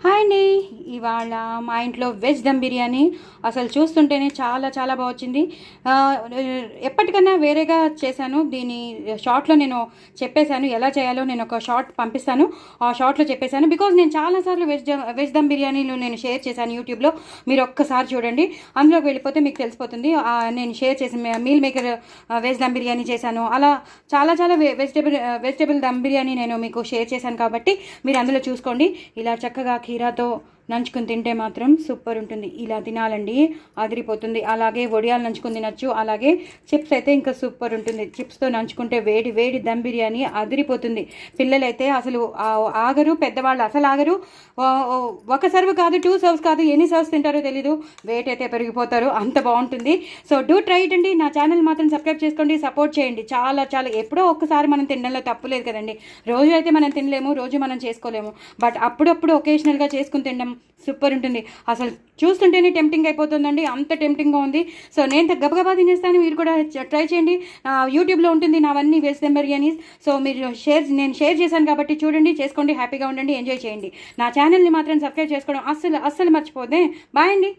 Hi అండి. ఇవాళ మా ఇంట్లో వెజ్ దమ్ బిర్యానీ అసలు చూస్తుంటేనే చాలా చాలా బాగా వచ్చింది. ఎప్పటికన్నా వేరేగా చేశాను. దీని షార్ట్లో నేను చెప్పేశాను ఎలా చేయాలో. నేను ఒక షార్ట్ పంపిస్తాను, ఆ షార్ట్లో చెప్పేశాను. బికాజ్ నేను చాలాసార్లు వెజ్ దమ్ బిర్యానీలు నేను షేర్ చేశాను యూట్యూబ్లో. మీరు ఒక్కసారి చూడండి, అందులోకి వెళ్ళిపోతే మీకు తెలిసిపోతుంది. నేను షేర్ చేసిన meal maker veg dum biryani చేశాను. అలా చాలా చాలా వెజిటేబుల్ దమ్ బిర్యానీ నేను మీకు షేర్ చేశాను కాబట్టి మీరు అందులో చూసుకోండి. ఇలా చక్కగా కీరాతో నంచుకుని తింటే మాత్రం సూపర్ ఉంటుంది. ఇలా తినాలండి, అదిరిపోతుంది. అలాగే వడియాలు నంచుకుని తినచ్చు. అలాగే చిప్స్ అయితే ఇంకా సూపర్ ఉంటుంది. చిప్స్తో నంచుకుంటే వేడి వేడి దమ్ బిర్యానీ అదిరిపోతుంది. పిల్లలైతే అసలు ఆగరు, పెద్దవాళ్ళు అసలు ఆగరు. ఒక సర్వ్ కాదు, 2 సర్వ్స్ కాదు, ఎన్ని సర్వ్స్ తింటారో తెలీదు. వెయిట్ అయితే పెరిగిపోతారు, అంత బాగుంటుంది. సో డూ ట్రై ఇట్ అండి. నా ఛానల్ మాత్రం సబ్స్క్రైబ్ చేసుకోండి, సపోర్ట్ చేయండి. చాలా చాలా ఎప్పుడో ఒక్కసారి మనం తినడంలో తప్పు లేదు కదండి. రోజు అయితే మనం తినలేము, రోజు మనం చేసుకోలేము. బట్ అప్పుడప్పుడు ఒకేషనల్గా చేసుకుని తినడం సూపర్ ఉంటుంది. అసలు చూస్తుంటేనే టెంప్టింగ్ అయిపోతుందండి, అంత టెంప్టింగ్గా ఉంది. సో నేను గబగబా తినేస్తాను, మీరు కూడా ట్రై చేయండి. యూట్యూబ్లో ఉంటుంది నావన్నీ వెజ్ దమ్ బిర్యానీస్. సో మీరు నేను షేర్ చేశాను కాబట్టి చూడండి, చేసుకోండి, హ్యాపీగా ఉండండి, ఎంజాయ్ చేయండి. నా ఛానల్ని మాత్రం సబ్స్క్రైబ్ చేసుకోవడం అస్సలు మర్చిపోతే. బాయ్ అండి.